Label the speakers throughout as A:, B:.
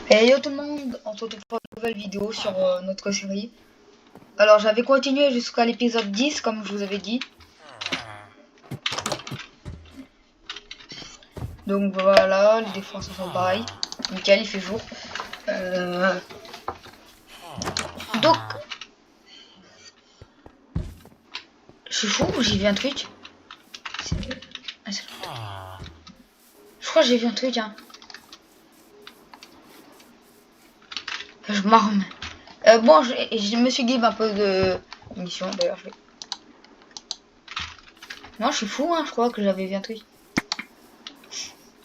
A: Et yo tout le monde, on se retrouve pour une nouvelle vidéo sur notre série. Alors j'avais continué jusqu'à l'épisode 10 comme je vous avais dit. Donc voilà, les défenses sont pareilles. Nickel, il fait jour. Donc, je suis fou ou j'ai vu un truc? Je crois que j'ai vu un truc, hein. Je m'arme. Bon, je me suis give un peu de mission d'ailleurs. Non, je suis fou, hein. Je crois que j'avais vu un truc.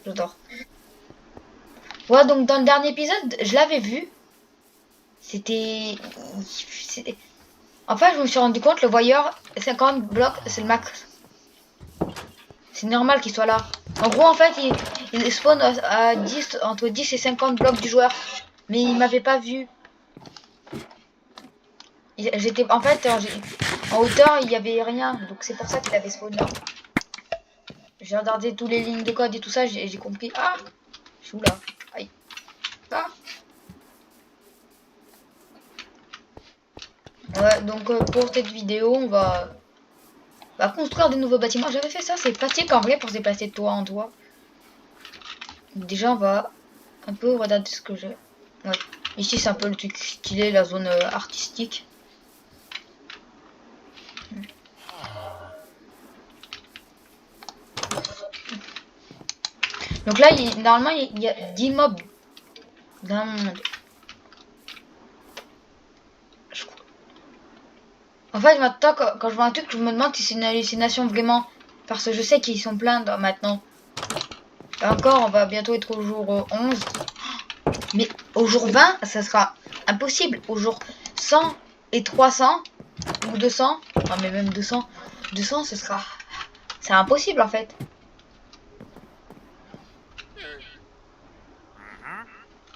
A: J'adore. Ouais, donc dans le dernier épisode, je l'avais vu. C'était... En fait, je me suis rendu compte, le voyeur, 50 blocs, c'est le max. C'est normal qu'il soit là. En gros, en fait, il spawn à 10, entre 10 et 50 blocs du joueur. Mais il m'avait pas vu. J'étais, en fait, en hauteur, il y avait rien. Donc c'est pour ça qu'il avait spawn là. J'ai regardé toutes les lignes de code et tout ça, j'ai compris. Ah, je suis où là? Aïe. Ah. Ouais, donc pour cette vidéo, on va construire de nouveaux bâtiments. J'avais fait ça, c'est pratique en vrai pour se déplacer de toit en toit. Déjà, on va un peu regarder ce que j'ai. Ouais. Ici, c'est un peu le truc stylé, la zone artistique. Donc là, normalement, il y a 10 mobs dans le monde. En fait, maintenant, quand je vois un truc, je me demande si c'est une hallucination vraiment. Parce que je sais qu'ils sont pleins maintenant. Et encore, on va bientôt être au jour 11. Mais au jour 20, ça sera impossible. Au jour 100 et 300, ou 200, non mais même 200, ce sera... C'est impossible en fait.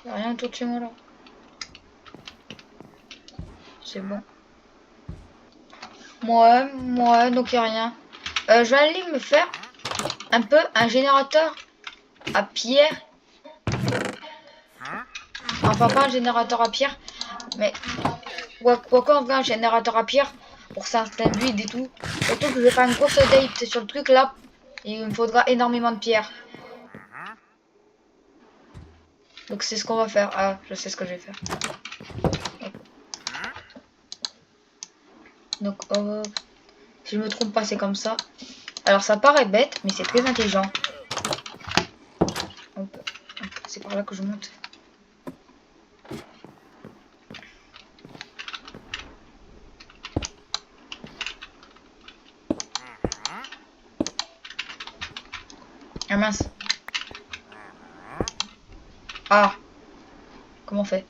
A: Il n'y a rien autour de chez moi là. C'est bon. Moi, donc il n'y a rien. Je vais aller me faire un peu un générateur à pierre. Enfin, pas un générateur à pierre, mais quoi on fait un générateur à pierre pour certaines builds et tout. Surtout que je vais faire une grosse update sur le truc là. Et il me faudra énormément de pierres. Donc c'est ce qu'on va faire. Ah, je sais ce que je vais faire. Donc, si je me trompe pas, c'est comme ça. Alors ça paraît bête, mais c'est très intelligent. C'est par là que je monte. Ah mince. Ah. Comment on fait?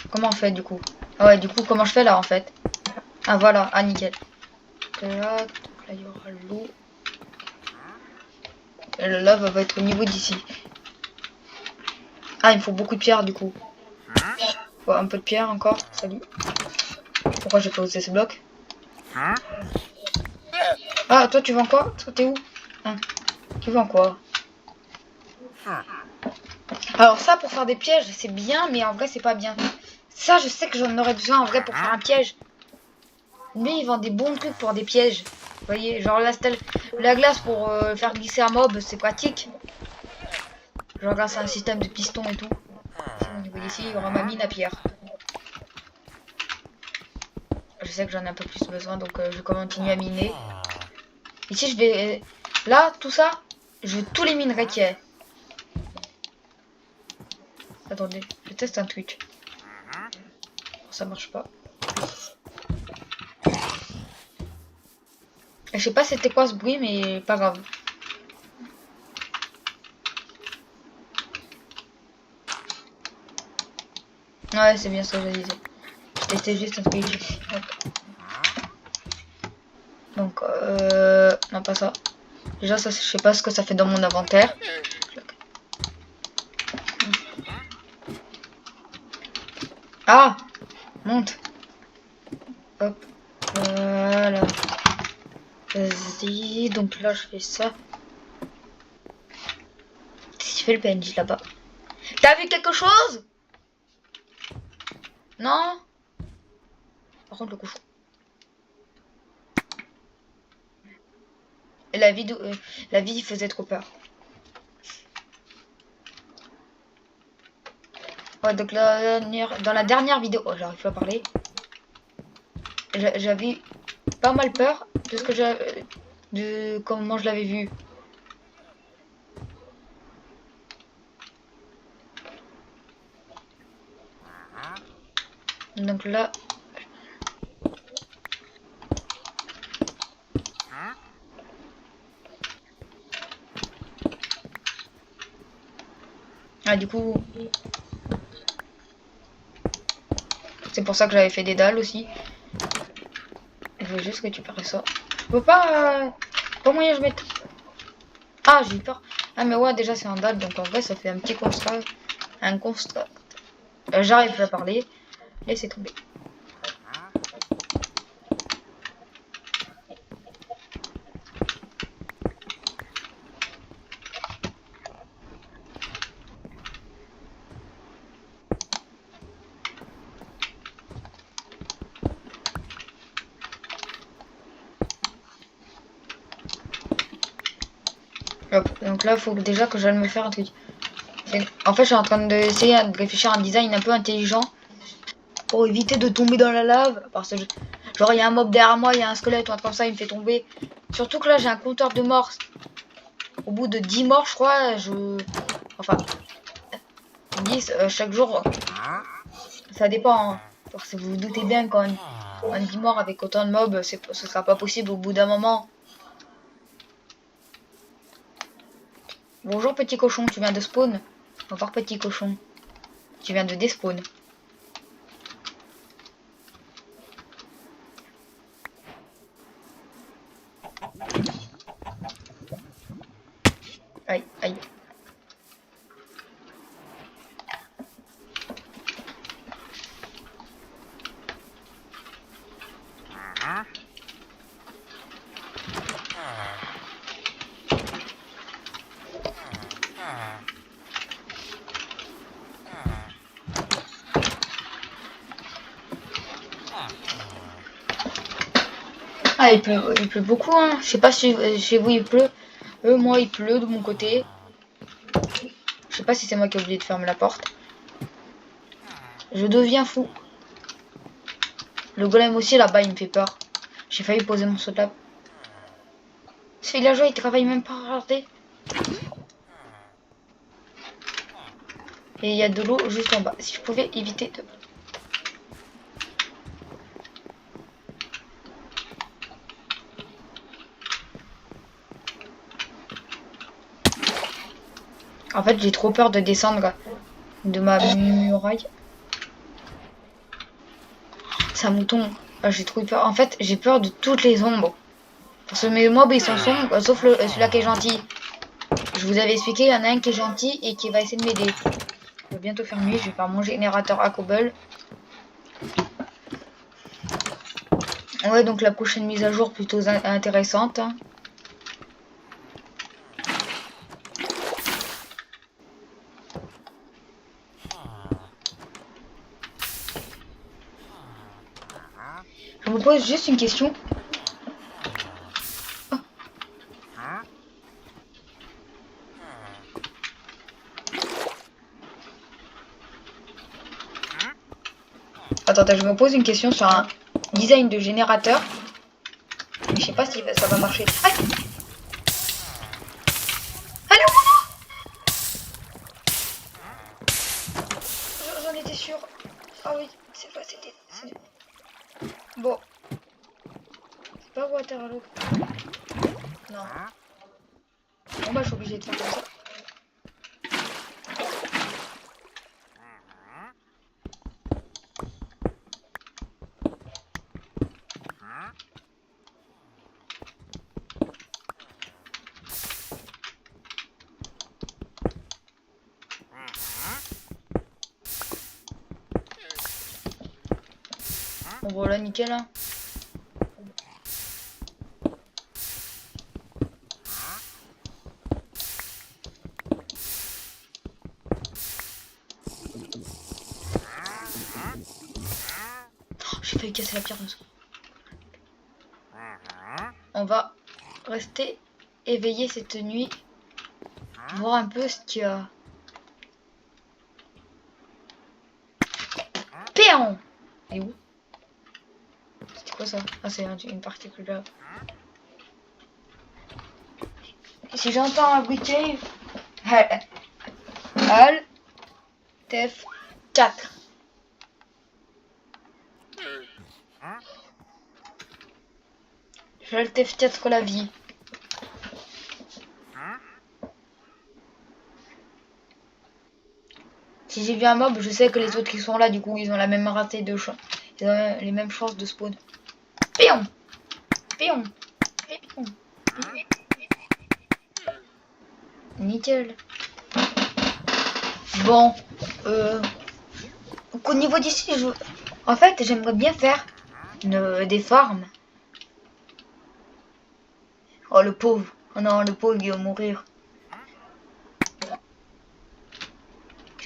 A: Comment on fait du coup? Ah ouais, du coup, comment je fais là en fait? Ah voilà, ah nickel. Là, donc là il y aura l'eau. Et le lave va être au niveau d'ici. Ah, il me faut beaucoup de pierres du coup. Ouais, un peu de pierre encore. Salut. Pourquoi j'ai pas osé ce bloc? Ah, toi tu vends quoi? Toi t'es où? Hein, tu vends quoi? Alors ça pour faire des pièges c'est bien, mais en vrai c'est pas bien. Ça je sais que j'en aurais besoin en vrai pour faire un piège. Lui il vend des bons trucs pour des pièges. Vous voyez, genre la glace pour faire glisser un mob, c'est pratique. Genre grâce à un système de piston et tout. Au niveau d'ici, il y aura ma mine à pierre. Je sais que j'en ai un peu plus besoin, donc je vais continuer à miner. Ici je vais... là, tout ça, je veux tous les minerais qu'il y a. Attendez, je teste un truc. Ça marche pas. Je sais pas c'était quoi ce bruit, mais pas grave. Ouais, c'est bien ça que je disais. Je testais juste un truc. Hop. Donc, non pas ça. Déjà, ça, je sais pas ce que ça fait dans mon inventaire. Ah, monte. Hop, voilà. Vas-y, donc là, je fais ça. fais le PNJ là-bas. T'as vu quelque chose? Non? Par contre, le cochon. Et la vie faisait trop peur. Ouais, donc dans la dernière vidéo, oh, j'arrive pas à parler. J'avais pas mal peur de ce que de comment je l'avais vu. Donc là. Ah, du coup. C'est pour ça que j'avais fait des dalles aussi. Je veux juste récupérer ça. Je peux pas. Pas moyen je mette. Ah, j'ai eu peur. Ah, mais ouais, déjà c'est un dalle, donc en vrai ça fait un petit constat. Un constat. J'arrive plus à parler. Laissez tomber. Hop. Donc là, faut déjà que j'aille me faire un truc. En fait, je suis en train d'essayer de réfléchir à un design un peu intelligent pour éviter de tomber dans la lave. Parce que genre, il y a un mob derrière moi, il y a un squelette ou un truc comme ça, il me fait tomber. Surtout que là, j'ai un compteur de morts. Au bout de 10 morts, je crois, enfin, 10 chaque jour. Ça dépend. Hein. Parce que vous vous doutez bien quand un 10 morts avec autant de mobs, ce sera pas possible au bout d'un moment. Bonjour petit cochon, tu viens de spawn. Au revoir petit cochon. Tu viens de despawn. Aïe, aïe. Ah, il pleut beaucoup, hein. Je sais pas si chez vous il pleut. Moi il pleut de mon côté. Je sais pas si c'est moi qui ai oublié de fermer la porte. Je deviens fou. Le golem aussi là-bas il me fait peur. J'ai failli poser mon saut de lave. Ce villageois il travaille même pas, regardez. Et il y a de l'eau juste en bas. Si je pouvais éviter de... En fait j'ai trop peur de descendre de ma muraille. C'est un mouton. Ah, j'ai trop peur. En fait j'ai peur de toutes les ombres. Parce que mes mobs ils sont sombres, sauf celui-là qui est gentil. Je vous avais expliqué, il y en a un qui est gentil et qui va essayer de m'aider. Je vais bientôt faire nuit, je vais faire mon générateur à cobble. Ouais, donc la prochaine mise à jour plutôt intéressante. Hein. Je vous pose juste une question. Oh. Attendez, je me pose une question sur un design de générateur. Mais je sais pas si ça va marcher. Aïe! Allez, au bout! J'en étais sûre. Ah oui, c'est pas, c'était... Bon. C'est pas Waterloo. Non. Bon bah je suis obligée de faire comme ça. Bon voilà, nickel. Hein. J'ai failli casser la pierre. On va rester éveillé cette nuit. Voir un peu ce qu'il y a. Péon! Et où? C'était quoi ça? Ah, c'est une particule là. Si j'entends un bruit, Al Tef 4. Je Tef 4 la vie. Si j'ai vu un mob, je sais que les autres qui sont là, du coup, ils ont la même raté de chance. Ils ont les mêmes chances de spawn. Pion! Pion! Pion! Nickel. Bon, au niveau d'ici, en fait, j'aimerais bien faire des farms. Oh, le pauvre. Oh non, le pauvre, il va mourir.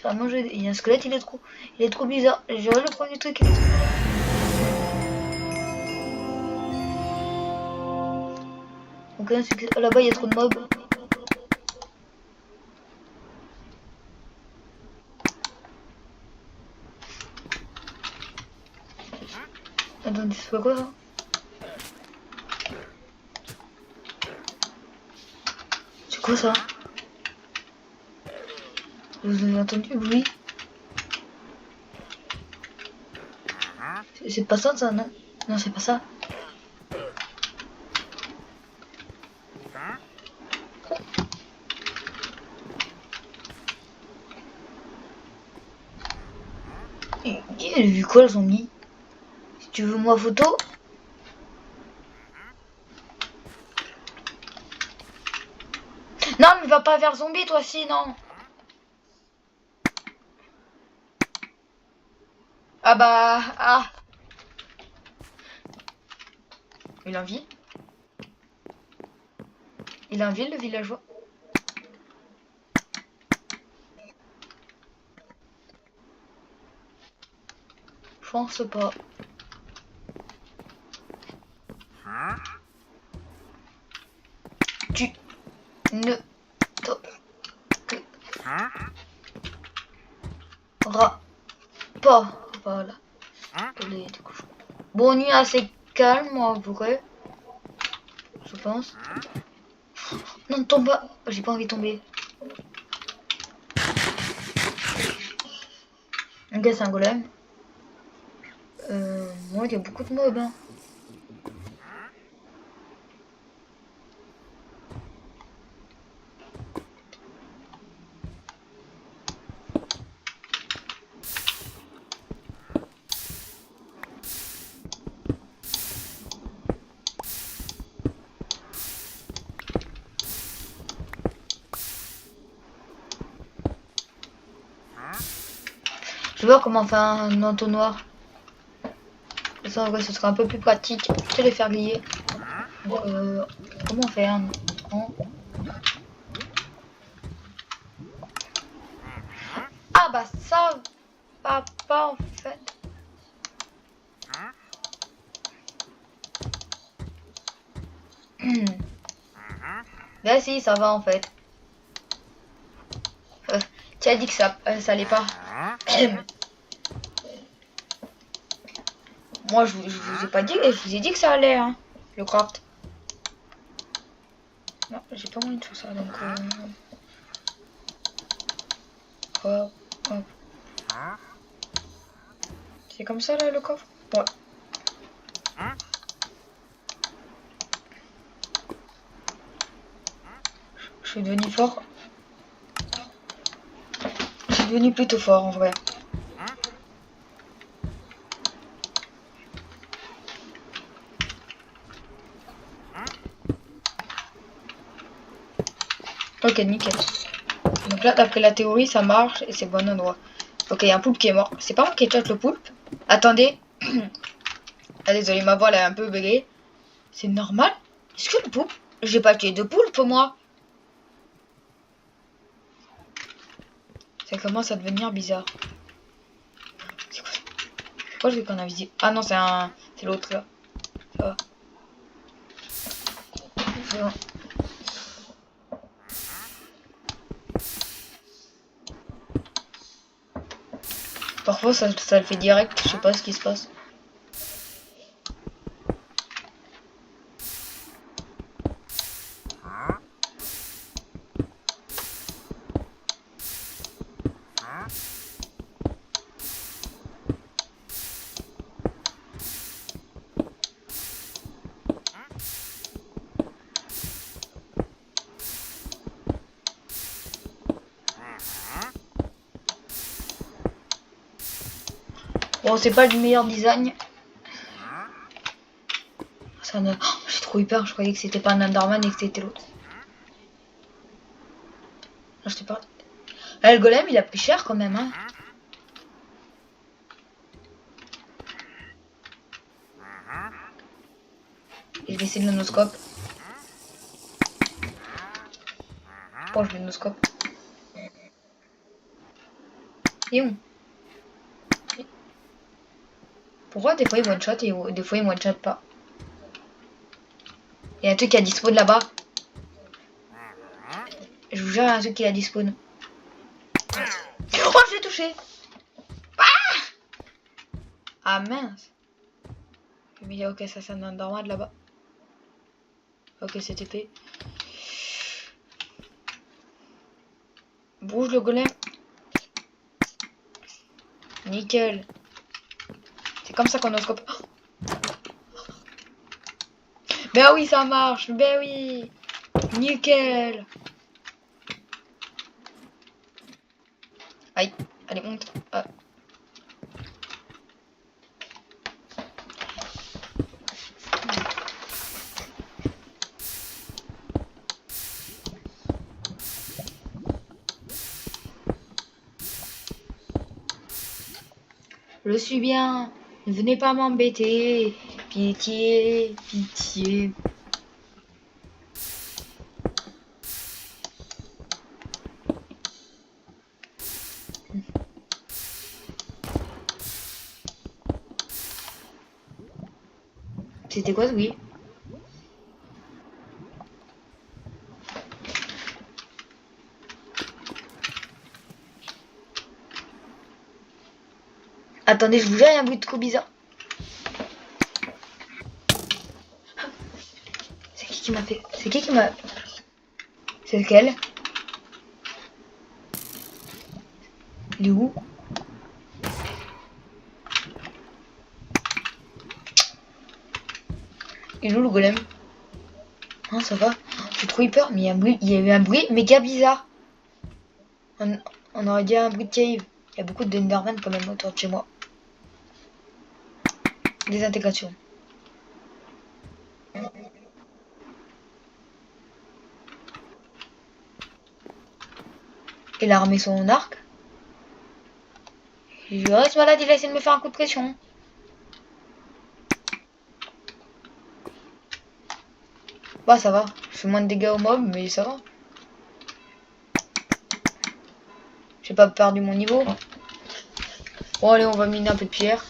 A: Il y a un squelette, il est trop bizarre. J'ai le premier truc. Ok, là-bas, il y a trop de mobs. Attendez, c'est pas quoi ça? C'est quoi ça? Vous avez entendu? Oui. C'est pas ça, non? Non, c'est pas ça. Il a vu quoi le zombie? Si tu veux moi photo. Non, mais va pas vers zombie toi aussi, non. Ah bah, ah. Il a envie. Il a envie le villageois. Je pense pas. Tu ne t'occuperas pas. Voilà. Bon, nuit assez calme en vrai. Je pense. Non, tombe pas. J'ai pas envie de tomber. Ok, c'est un golem. Moi, il y a beaucoup de mobs. Hein. Je vais voir comment faire un entonnoir. Ça, en vrai, ce sera un peu plus pratique que les faire griller. Donc, comment faire un... Ah bah ça va pas en fait. Bah si, ça va en fait. Tu as dit que ça allait pas. Moi je vous ai pas dit, je vous ai dit que ça allait hein, le craft. Non, j'ai pas moyen de faire ça donc hop, hop. C'est comme ça là le coffre? Ouais. Je suis devenu fort. Je suis devenu plutôt fort en vrai. Ok, nickel. Donc là, d'après la théorie, ça marche et c'est bon endroit. Ok, il y a un poulpe qui est mort. C'est pas moi qui ai le poulpe. Attendez. Ah, désolé, ma voix elle est un peu buggée. C'est normal? Est-ce que le poulpe? J'ai pas tué de poulpe moi. Ça commence à devenir bizarre. C'est quoi ça? pourquoi j'ai qu'un invisible? Ah non, c'est l'autre là. Ça va. C'est bon. Parfois ça le fait direct, je sais pas ce qui se passe. Bon, c'est pas le meilleur design. Ça ne... Oh, j'ai trop eu peur, je croyais que c'était pas un Enderman et que c'était l'autre. Non, je t'ai pas... Ah, le golem, il a pris cher quand même, hein. Et je vais essayer le nonoscope. Bon, je vais le nonoscope. Et où? Pourquoi des fois il one shot et des fois il one shot pas? Il y a un truc qui a dispo de là-bas. Je vous jure, il y a un truc qui a dispo. Oh, je l'ai touché! Ah mince! Mais ok, ça c'est un endormant de là-bas. Ok, c'est TP. Bouge le golem. Nickel. C'est comme ça qu'on oscope. Ben oui, ça marche. Ben oui. Nickel. Aïe. Allez, monte. Ah. Je suis bien. Ne venez pas m'embêter. Pitié. Pitié. C'était quoi ce bruit? Attendez, je vous jure, il y a un bruit de trop bizarre. C'est qui m'a fait? C'est qui m'a... C'est lequel? Il est où? Il est où le golem? Hein, ça va? J'ai trop eu peur, mais il y a eu un bruit méga bizarre. On aurait dit un bruit de cave. Il y a beaucoup de Enderman quand même autour de chez moi. Désintégration. Il a armé son arc. Il reste malade, il a essayé de me faire un coup de pression. Bah ça va, je fais moins de dégâts aux mobs, mais ça va. J'ai pas perdu mon niveau. Bon allez, on va miner un peu de pierre.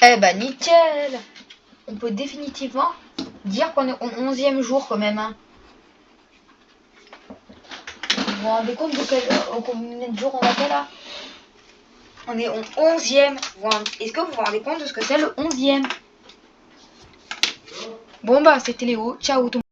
A: Eh bah nickel. On peut définitivement dire qu'on est au 11e jour quand même. Hein. Vous vous rendez compte de combien de jours on a fait là? On est au 11e. Est-ce que vous vous rendez compte de ce que c'est le 11e? Bon bah c'était Léo. Ciao tout le monde.